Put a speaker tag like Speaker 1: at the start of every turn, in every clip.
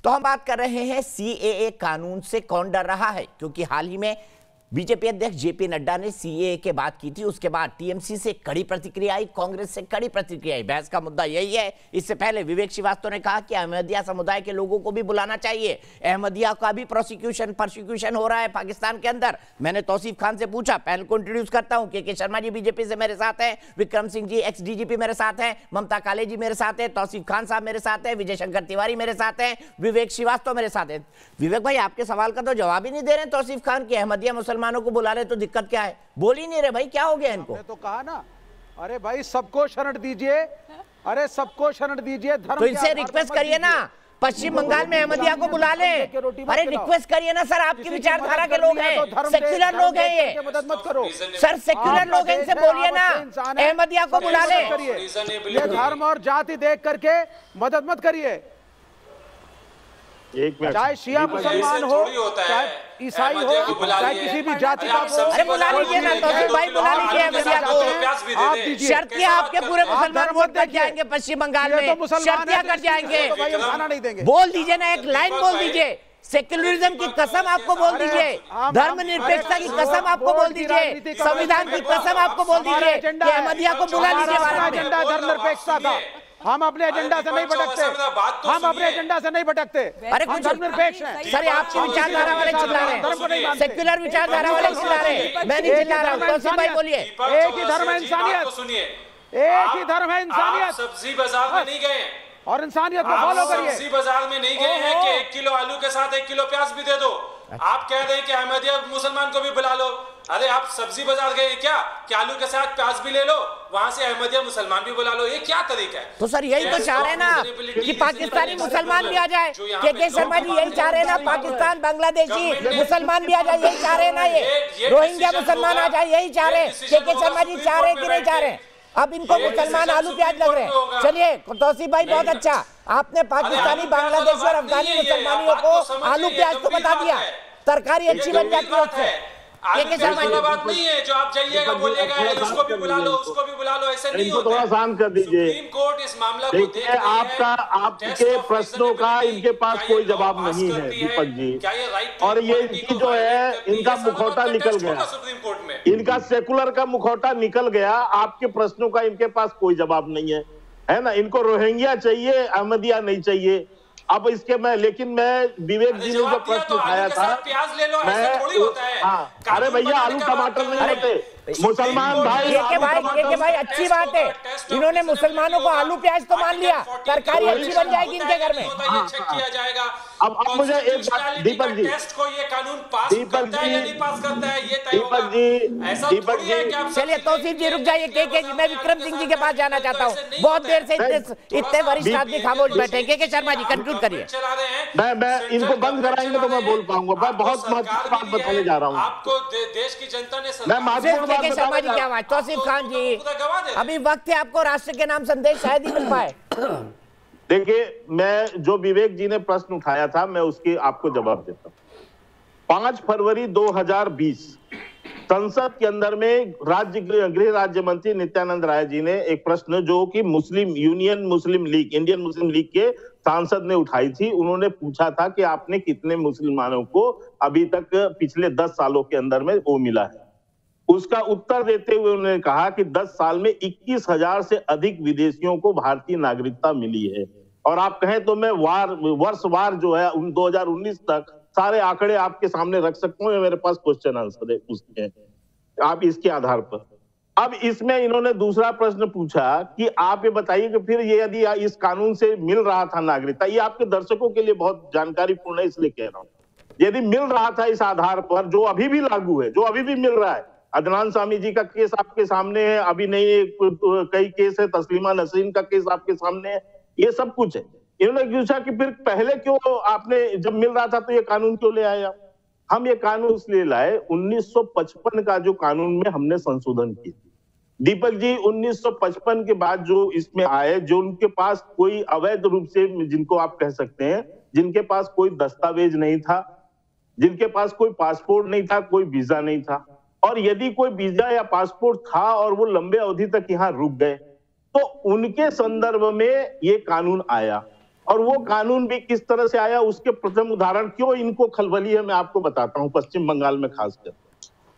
Speaker 1: तो हम बात कर रहे हैं सीएए कानून से कौन डर रहा है, क्योंकि हाल ही में बीजेपी अध्यक्ष जेपी नड्डा ने सीएए के बात की थी। उसके बाद टीएमसी से कड़ी प्रतिक्रिया आई, कांग्रेस से कड़ी प्रतिक्रिया आई। बहस का मुद्दा यही है। इससे पहले विवेक श्रीवास्तव ने कहा कि अहमदिया समुदाय के लोगों को भी बुलाना चाहिए। अहमदिया का भी प्रोसिक्यूशन हो रहा है पाकिस्तान के अंदर। मैंने तौसीफ खान से पूछा, पहले को इंट्रोड्यूस करता हूं। के शर्मा जी बीजेपी से मेरे साथ हैं, विक्रम सिंह जी एक्स डीजीपी मेरे साथ हैं, ममता काले जी मेरे साथ है, तौसीफ खान साहब मेरे साथ है, विजय शंकर तिवारी मेरे साथ है, विवेक श्रीवास्तव मेरे साथ है। विवेक भाई, आपके सवाल का तो जवाब ही नहीं दे रहे तौसीफ खान की अहमदिया मुसलमानों को बुला रहे तो दिक्कत क्या है? बोल ही नहीं रहे भाई, क्या हो गया इनको?
Speaker 2: तो कहा ना, अरे भाई सबको शरण दीजिए, अरे सबको शरण दीजिए।
Speaker 1: तो इनसे रिक्वेस्ट करिए ना, पश्चिम बंगाल में अहमदिया को बुला ले। अरे रिक्वेस्ट करिए ना सर, आपकी विचारधारा के लोग हैं, सेक्युलर लोग हैं ये।
Speaker 2: मदद मत करो
Speaker 1: सर, सेक्युलर लोग हैं, इनसे बोलिए ना अहमदिया को बुला ले।
Speaker 2: ये धर्म और जाति देख करके मदद मत करिए। चाहे शिया मुसलमान हो, चाहे ईसाई हो, चाहे किसी भी जाति का हो।
Speaker 1: अरे बुला लीजिए ना तौसीफ भाई, बुला लीजिए अहमदिया को।
Speaker 2: आप दीजिए,
Speaker 1: शर्तियां आपके पूरे मुसलमान वोट कट जाएंगे पश्चिम बंगाल में, शर्तियां कट जाएंगे।
Speaker 2: नहीं देंगे।
Speaker 1: बोल दीजिए ना, एक लाइन बोल दीजिए, सेक्युलरिज्म की कसम आपको बोल दीजिए, धर्मनिरपेक्षता की कसम आपको बोल दीजिए, संविधान की कसम आपको बोल दीजिए कि अहमदिया को बुला लीजिए।
Speaker 2: हमारा एजेंडा धर्मनिरपेक्षता था। हम अपने एजेंडा से नहीं भटकते, हम अपने एजेंडा से नहीं भटकते।
Speaker 1: अरे कुछ
Speaker 2: धर्मनिरपेक्ष हैं।
Speaker 1: सर, आपकी विचारधारा वाले चिल्ला रहे हैं, सेक्युलर विचारधारा वाले चिल्ला रहे हैं, मैं नहीं चिल्ला रहा हूं। तौसीफ भाई बोलिए।
Speaker 2: एक ही धर्म है इंसानियत, एक ही धर्म है इंसानियत।
Speaker 3: सब्जी बाजार में नहीं गए
Speaker 2: और इंसानियत को फॉलो करिए।
Speaker 3: सब्जी बाजार में नहीं गए हैं कि 1 किलो आलू के साथ 1 किलो प्याज भी दे दो। आप कह रहे हैं कि अहमदिया मुसलमान को भी बुला लो। अरे आप सब्जी बाजार गए क्या कि आलू के साथ प्याज भी ले लो, वहां से अहमदिया मुसलमान भी बुला लो? ये क्या तरीका है?
Speaker 1: तो सर यही तो चाह रहे हैं ना कि पाकिस्तानी मुसलमान भी आ जाए। के शर्मा जी यही चाह रहे हैं ना, पाकिस्तान बांग्लादेशी मुसलमान भी आ जाए, यही चाह रहे हैं ना। ये रोहिंग्या मुसलमान आ जाए, यही चाह रहे हैं। के शर्मा जी चाह रहे हैं कि नहीं चाह रहे? अब इनको मुसलमान आलू प्याज लग रहे हैं। चलिए तौसीफ भाई, बहुत अच्छा, आपने पाकिस्तानी बांग्लादेशी और अफगानी मुसलमानियों को आलू प्याज तो बता दिया, तरकारी अच्छी बन जाती है उससे।
Speaker 3: बात नहीं है जो आप जाइएगा बोलिएगा उसको भी बुला लो, उसको भी बुला लो, ऐसे नहीं होता।
Speaker 4: थोड़ा शांत कर दीजिए।
Speaker 3: सुप्रीम कोर्ट इस मामला को देख रही है।
Speaker 4: आपके प्रश्नों का इनके पास कोई जवाब नहीं है दीपक जी, और ये इनकी जो है इनका मुखौटा निकल गया,
Speaker 3: सुप्रीम कोर्ट में
Speaker 4: इनका सेकुलर का मुखौटा निकल गया। आपके प्रश्नों का इनके पास कोई जवाब नहीं है ना। इनको रोहिंग्या चाहिए, अहमदिया नहीं चाहिए। अब इसके लेकिन मैं विवेक जी ने जो प्रश्न उठाया था,
Speaker 3: प्याज ले लो, ऐसे थोड़ी होता है।
Speaker 4: हाँ, अरे भैया आलू टमाटर नहीं होते मुसलमान भाई।
Speaker 1: के भाई अच्छी बात है, इन्होंने मुसलमानों को आलू प्याज तो मान लिया, तरकारी अच्छी बन जाएगी इनके घर में।
Speaker 3: किया जाएगा।
Speaker 4: अब मुझे एक बात दीपक जी,
Speaker 3: टेस्ट को ये कानून पास करता है या नहीं पास करता है ये तय होगा।
Speaker 4: दीपक जी
Speaker 1: चलिए तौसीफ जी रुक जाइए। के मैं विक्रम सिंह जी के पास जाना चाहता हूँ, बहुत देर से इतने वरिष्ठ आदमी खामोश बैठे। के शर्मा जी कंक्लूड करिए।
Speaker 4: मैं इनको बंद कराएंगे तो मैं बोल पाऊंगा। मैं बहुत महत्वपूर्ण बात बताने जा रहा हूँ
Speaker 3: आपको। देश की जनता ने
Speaker 1: के शर्मा जी क्या बात? तौसीफ खान जी, अभी वक्त है आपको राष्ट्र के नाम संदेश शायद ही मिल पाए।
Speaker 4: देखिए, मैं जो विवेक जी ने प्रश्न उठाया था मैं उसके आपको जवाब देता हूं। 5 फरवरी 2020 संसद के अंदर में गृह राज्य मंत्री नित्यानंद राय जी ने एक प्रश्न जो कि इंडियन मुस्लिम लीग के सांसद ने उठाई थी। उन्होंने पूछा था कि आपने कितने मुसलमानों को अभी तक पिछले 10 सालों के अंदर में वो मिला है। उसका उत्तर देते हुए उन्होंने कहा कि 10 साल में 21,000 से अधिक विदेशियों को भारतीय नागरिकता मिली है। और आप कहें तो मैं वर्षवार जो है 2019 तक सारे आंकड़े आपके सामने रख सकता हूं। मेरे पास क्वेश्चन आंसर है उसके, आप इसके आधार पर। अब इसमें इन्होंने दूसरा प्रश्न पूछा कि आप ये बताइए कि फिर ये यदि इस कानून से मिल रहा था नागरिकता, ये आपके दर्शकों के लिए बहुत जानकारीपूर्ण है इसलिए कह रहा हूं। यदि मिल रहा था इस आधार पर जो अभी भी लागू है, जो अभी भी मिल रहा है, अदनान सामी जी का केस आपके सामने है, अभी नहीं कई केस है, तस्लीमा नसरीन का केस आपके सामने है, ये सब कुछ है। इन्होंने पूछा कि फिर पहले क्यों आपने जब मिल रहा था तो ये कानून क्यों ले आए? हम ये कानून इसलिए लाए, 1955 का जो कानून में हमने संशोधन किए दीपक जी। 1955 के बाद जो इसमें आए, जो उनके पास कोई अवैध रूप से, जिनको आप कह सकते हैं, जिनके पास कोई दस्तावेज नहीं था, जिनके पास कोई पासपोर्ट नहीं था, कोई वीजा नहीं था, और यदि कोई वीजा या पासपोर्ट था और वो लंबे अवधि तक यहाँ रुक गए, तो उनके संदर्भ में ये कानून आया। और वो कानून भी किस तरह से आया, उसके प्रथम उदाहरण क्यों इनको खलबली है मैं आपको बताता हूं। पश्चिम बंगाल में खासकर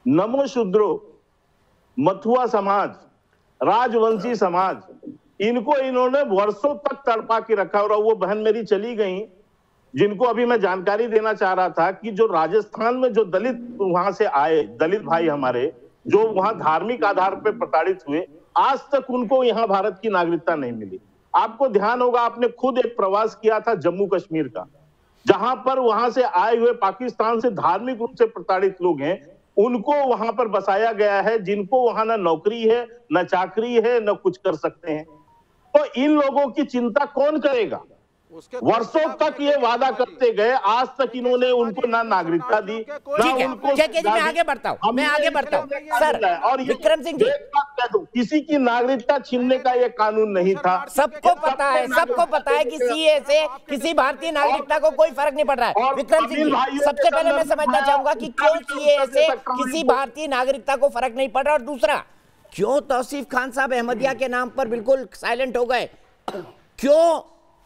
Speaker 4: नमो शूद्रो, मथुआ समाज, राजवंशी समाज, इनको इन्होंने वर्षों तक तड़पा के रखा। और वो बहन मेरी चली गई, जिनको अभी मैं जानकारी देना चाह रहा था कि जो राजस्थान में जो दलित वहां से आए, दलित भाई हमारे जो वहां धार्मिक आधार पर प्रताड़ित हुए, आज तक उनको यहां भारत की नागरिकता नहीं मिली। आपको ध्यान होगा, आपने खुद एक प्रवास किया था जम्मू कश्मीर का, जहां पर वहां से आए हुए पाकिस्तान से धार्मिक रूप से प्रताड़ित लोग हैं, उनको वहां पर बसाया गया है, जिनको वहां ना नौकरी है, ना चाकरी है, ना कुछ कर सकते हैं। तो इन लोगों की चिंता कौन करेगा? वर्षों तक ये वादा करते गए, आज तक इन्होंने उनको ना नागरिकता दी, ना उनको।
Speaker 1: मैं आगे बढ़ता हूं सर। और विक्रम सिंह जी,
Speaker 4: किसी की नागरिकता छीनने का ये कानून नहीं था।
Speaker 1: सबको पता है कि सीए से किसी भारतीय नागरिकता को कोई फर्क नहीं पड़ रहा है। विक्रम सिंह जी, सबसे पहले मैं समझना चाहूंगा कि क्यों सीए से किसी भारतीय नागरिकता को फर्क नहीं पड़ रहा, और दूसरा क्यों तौसीफ खान साहब अहमदिया के नाम पर बिल्कुल साइलेंट हो गए? क्यों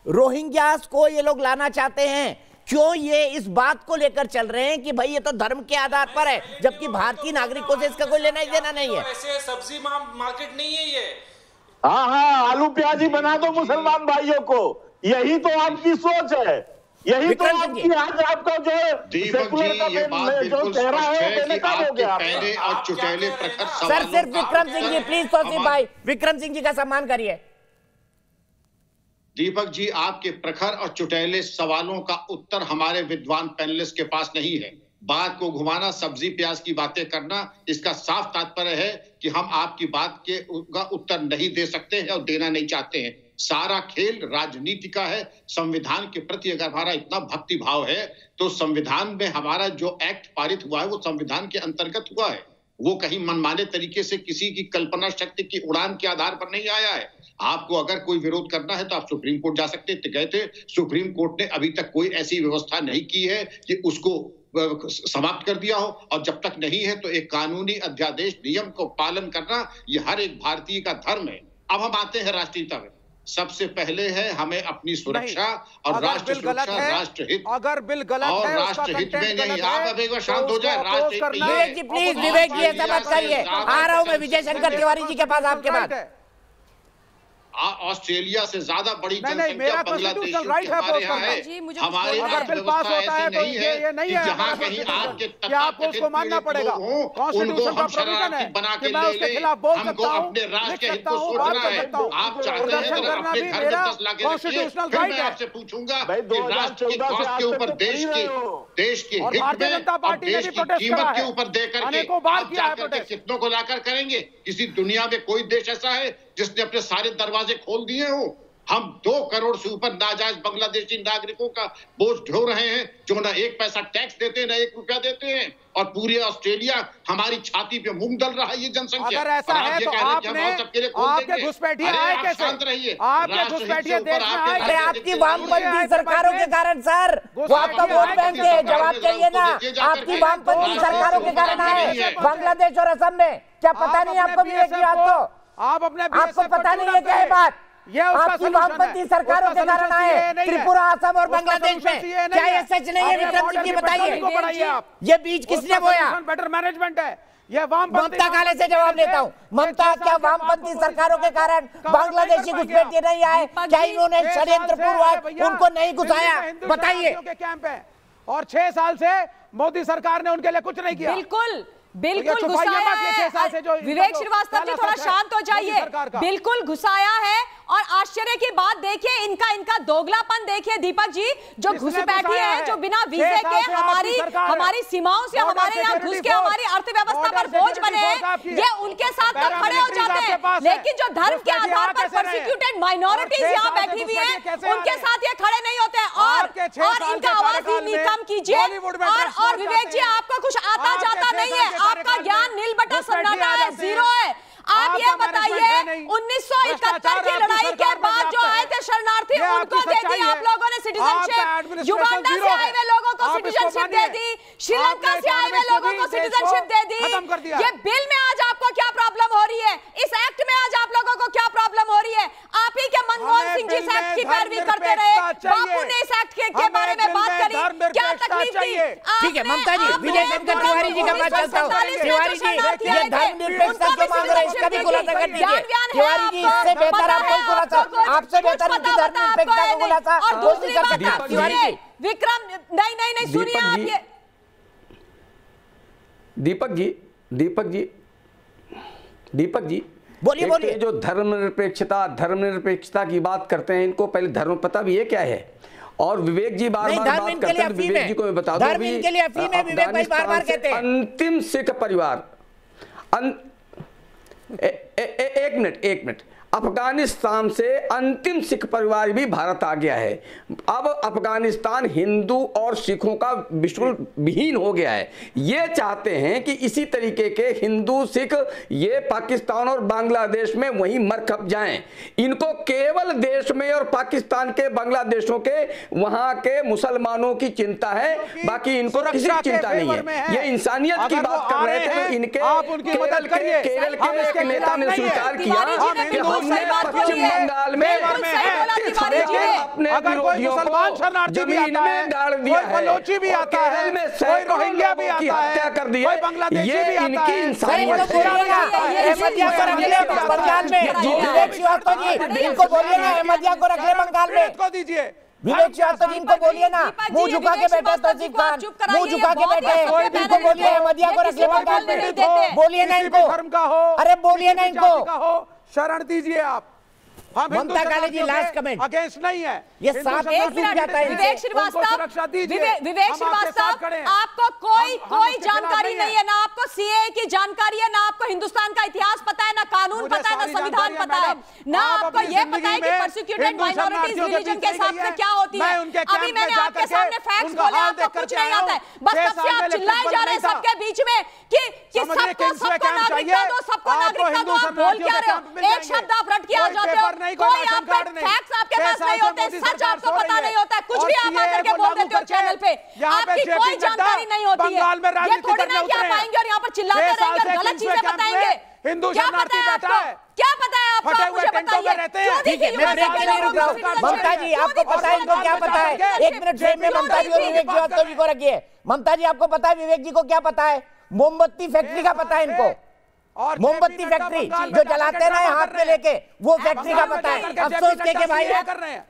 Speaker 1: रोहिंग्यास को ये लोग लाना चाहते हैं? क्यों ये इस बात को लेकर चल रहे हैं कि भाई ये तो धर्म के आधार पर है, जबकि भारतीय नागरिकों से इसका कोई लेना देना नहीं है?
Speaker 3: ऐसे सब्जी मार्केट नहीं है ये।
Speaker 4: हाँ, आलू प्याज ही बना दो मुसलमान भाइयों को, यही तो आपकी सोच है, यही तो आपकी। आज आपका जो सेकुलर का जो चेहरा है बेनकाब हो गया।
Speaker 5: और चुटेले प्रखर
Speaker 1: सर, सिर्फ विक्रम सिंह जी प्लीज, तौसीफ भाई विक्रम सिंह जी का सम्मान करिए।
Speaker 5: दीपक जी, आपके प्रखर और चुटैले सवालों का उत्तर हमारे विद्वान पैनलिस्ट के पास नहीं है। बात को घुमाना, सब्जी प्याज की बातें करना, इसका साफ तात्पर्य है कि हम आपकी बात का उत्तर नहीं दे सकते हैं और देना नहीं चाहते हैं। सारा खेल राजनीति का है। संविधान के प्रति अगर हमारा इतना भक्ति भाव है तो संविधान में हमारा जो एक्ट पारित हुआ है वो संविधान के अंतर्गत हुआ है। वो कहीं मनमाने तरीके से किसी की कल्पना शक्ति की उड़ान के आधार पर नहीं आया है। आपको अगर कोई विरोध करना है तो आप सुप्रीम कोर्ट जा सकते गए थे। सुप्रीम कोर्ट ने अभी तक कोई ऐसी व्यवस्था नहीं की है कि उसको समाप्त कर दिया हो, और जब तक नहीं है तो एक कानूनी अध्यादेश नियम को पालन करना ये हर एक भारतीय का धर्म है। अब हम आते हैं राष्ट्रीयता में। सबसे पहले है हमें अपनी सुरक्षा और राष्ट्र सुरक्षा, राष्ट्रहित।
Speaker 2: अगर बिल गलत
Speaker 5: और
Speaker 2: है,
Speaker 5: राष्ट्रहित में नहीं, आप अब एक बार शांत हो जाए। राष्ट्रहित
Speaker 1: विवेक जी प्लीज, विवेक जी ऐसा मत करिए। आ रहा हूं मैं विजय शंकर तिवारी जी के पास आपके बाद।
Speaker 5: ऑस्ट्रेलिया से ज्यादा बड़ी जनसंख्या बांग्लादेश
Speaker 2: हमारे
Speaker 5: यहाँ है। हमारे
Speaker 2: अगर बिल पास होता है तो ये नहीं है
Speaker 5: जहाँ कहीं आपके
Speaker 2: आपको उसको मानना पड़ेगा।
Speaker 5: उनको हम शरारती बना के ले ले, हमको अपने राष्ट्र के हित को सोचना है। आप चाहते हैं अगर अपने घर में 10 लाख रखिए, फिर मैं आपसे पूछूंगा कि राष्ट्र के कॉस्ट के ऊपर देश के हित में और देश की कीमत के ऊपर दे करके आप जाकर कितनों को लाकर करेंगे? किसी दुनिया में कोई देश ऐसा है जिसने अपने सारे दरवाजे खोल दिए हो? हम 2 करोड़ से ऊपर नाजायज बांग्लादेशी नागरिकों का बोझ ढो रहे हैं, जो ना 1 पैसा टैक्स देते हैं, ना 1 रुपया देते हैं, और पूरे ऑस्ट्रेलिया हमारी छाती पे मूंग दल रहा है ये जनसंख्या।
Speaker 2: अगर ऐसा है तो आपके घुसपैठिए आए कैसे? आपके घुसपैठिए देश में आए?
Speaker 1: अरे आपकी वामपंथी सरकारों के कारण सर, वो आपका वोट बैंक है, जवाब चाहिए ना। आपकी वामपंथी सरकारों के कारण आए बांग्लादेश और असम में। क्या पता नहीं आपको विवेक जी? आपको पता नहीं है क्या है बात? आपकी वामपंथी सरकारों के कारण आए त्रिपुरा, असम और बांग्लादेश में। क्या ये सच नहीं है विक्रम सिंह जी? बताइए, ये बीज किसने बोया?
Speaker 2: बेटर मैनेजमेंट है ये।
Speaker 1: ममता काले से जवाब लेता हूँ। ममता, क्या वामपंथी सरकारों के कारण बांग्लादेशी घुसपैठिए नहीं आए? क्या इन्होंने षड्यंत्र पूर्वक उनको नहीं घुसाया? बताइए।
Speaker 2: और 6 साल से मोदी सरकार ने उनके लिए कुछ नहीं किया।
Speaker 6: बिल्कुल घुसाया है। विवेक श्रीवास्तव जी थोड़ा शांत हो जाइए। बिल्कुल घुसाया है, और आश्चर्य की बात देखिए, इनका दोगलापन देखिए दीपक जी। जो घुसपैठिए हैं, जो बिना वीजे के हमारी सीमाओं से हमारे यहाँ घुस के हमारी अर्थव्यवस्था पर बोझ बने हैं, ये उनके साथ तब खड़े हो जाते हैं। लेकिन जो धर्म के आधार पर परसिक्यूटेड माइनॉरिटीज यहाँ बैठी हुई है, उनके साथ ये खड़े नहीं होते हैं। और इनका आवाज ही कम कीजिए। और विवेक जी, आपको कुछ आता जाता नहीं है, आपका ज्ञान नील बटा सन्नाटा है, 0 है। आप ये बताइए, 1971 की लड़ाई के बाद जो आए थे शरणार्थी, उनको दे दी आप लोगों ने सिटीजनशिप। युगांडा से आए हुए लोगों को सिटीजनशिप दे दी, श्रीलंका से आए हुए लोगों को सिटीजनशिप दे दी। ये बिल में आज आपको क्या प्रॉब्लम हो रही है? इस एक्ट में आज आप लोगों को क्या प्रॉब्लम हो रही है? आप ही के मनमोहन सिंह जी इस एक्ट की पैरवी करते रहे,
Speaker 1: पता चलता हो। तिवारी जी ये धर्मनिरपेक्षता क्यों मांग रहे हैं, इसका भी खुलासा कर दीजिए। तिवारी जी इससे बेहतर आप कोई खुलासा, आपसे बेहतर इनकी धर्मनिरपेक्षता का खुलासा कोई नहीं कर सकता। तिवारी जी
Speaker 6: विक्रम नहीं सुनिए आप ये
Speaker 7: दीपक जी
Speaker 1: बोलिए।
Speaker 7: जो धर्मनिरपेक्षता की बात करते हैं, इनको पहले धर्म पता भी है क्या है। और विवेक जी बार-बार बात करते हैं, विवेक जी को मैं बता दूं,
Speaker 1: धर्म इनके लिए अफीम है, विवेक भाई बार-बार कहते हैं।
Speaker 7: अंतिम सिख परिवार एक मिनट अफगानिस्तान से अंतिम सिख परिवार भी भारत आ गया है। अब अफगानिस्तान हिंदू और सिखों का बिल्कुल विहीन हो गया है। ये चाहते हैं कि इसी तरीके के हिंदू सिख ये पाकिस्तान और बांग्लादेश में वहीं मर खप जाएं। इनको केवल देश में और पाकिस्तान के बांग्लादेशों के वहां के मुसलमानों की चिंता है, बाकी इनको किसी की चिंता नहीं है। ये इंसानियत की बात कर रहे थे। इनके केरल के एक नेता ने स्वीकार किया कि हमने पश्चिम बंगाल में अपने विरोधियों को जमीन में गाड़ दिया है,
Speaker 2: भी आता है,
Speaker 7: केरल में सैकड़ों लोगों की हत्या कर दी है। ये इनकी इंसानियत
Speaker 1: इनको बोलिए ना, अहमदिया को रख ले बंगाल में,
Speaker 2: दीजिए
Speaker 1: विवेक श्रीवास्तव जी इनको बोलिए ना, मुंह झुका के बैठे तौसीफ खान, मुंह झुका के बैठे, इनको बोलिए अहमदिया को रख ले बंगाल में, बोलिए ना इनको, अरे बोलिए ना इनको,
Speaker 2: शरण दीजिए आप।
Speaker 1: ममता काले जी लास्ट कमेंट
Speaker 2: अगेंस्ट नहीं है,
Speaker 1: ये साफ जाता है।
Speaker 6: विवेक श्रीवास्तव आपको कोई जानकारी नहीं है, ना आपको सीएए की जानकारी है, ना आपको हिंदुस्तान का इतिहास पता है, ना कानून पता है, ना संविधान पता है, ना आपको ये पता है कि परसिक्यूटेड माइनॉरिटीज रिलीजन के हिसाब से क्या होती है। अभी मैंने आपके सामने फैक्ट्स बोले, आपको कुछ नहीं आता है, बस तब से आप चिल्लाए जा रहे हैं सबके बीच में कि सबको नागरिकता दो, सबको नागरिकता दो। आप बोल क्या रहे हो, एक शब्द आप रट के आ जाते हो, कोई आपका फैक्ट्स आपके पास नहीं होते, सच आपको पता नहीं होता, कुछ भी आप आकर के बोल देते हो चैनल पे, आपकी कोई जानकारी नहीं होती है। ये थोड़ी ना कि आप आएंगे और यहाँ पर चिल्लाते रहेंगे और गलत चीजें बताएंगे। क्या पता है आपको, क्या पता है आपको, आप मुझे बताइए।
Speaker 1: ठीक है, मैं ब्रेक के लिए रुक रहा हूँ। ममता जी आपको पता है इनको क्या पता है? एक मिनट फ्रेम में ममता जी और विवेक श्रीवास्तव जी को रखिए। ममता जी आपको पता है विवेक जी को क्या पता है? मोमबत्ती फैक्ट्री का पता है इनको, मोमबत्ती फैक्ट्री जो जलाते हैं ना हाथ में लेके, वो फैक्ट्री का पता है। अफसोस के भाई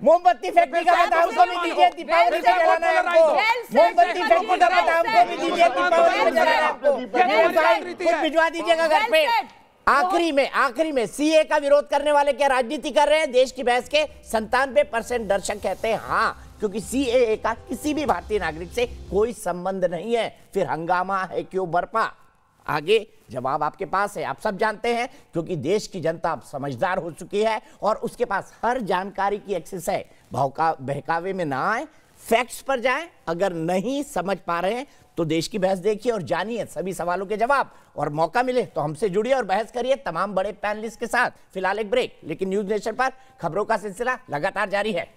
Speaker 1: मोमबत्ती फैक्ट्री का पता है, उनको भी दीजिए, दीपावली पे जलाना है हमको। मोमबत्ती फैक्ट्री का पता है, उनको भी दीजिए, दीपावली पे जलाना है आपको। कुछ भिजवा दीजिएगा घर पे। आखिरी में सीए का विरोध करने वाले क्या राजनीति कर रहे हैं? देश की बहस के 97% दर्शक कहते हैं हाँ, क्योंकि सीएए का किसी भी भारतीय नागरिक से कोई संबंध नहीं है। फिर हंगामा है क्यों बरपा? आगे जवाब आपके पास है, आप सब जानते हैं, क्योंकि देश की जनता अब समझदार हो चुकी है और उसके पास हर जानकारी की एक्सेस है। बहकावे में ना आए, फैक्ट्स पर जाएं। अगर नहीं समझ पा रहे हैं तो देश की बहस देखिए और जानिए सभी सवालों के जवाब, और मौका मिले तो हमसे जुड़िए और बहस करिए तमाम बड़े पैनलिस्ट के साथ। फिलहाल एक ब्रेक, लेकिन न्यूज नेशन पर खबरों का सिलसिला लगातार जारी है।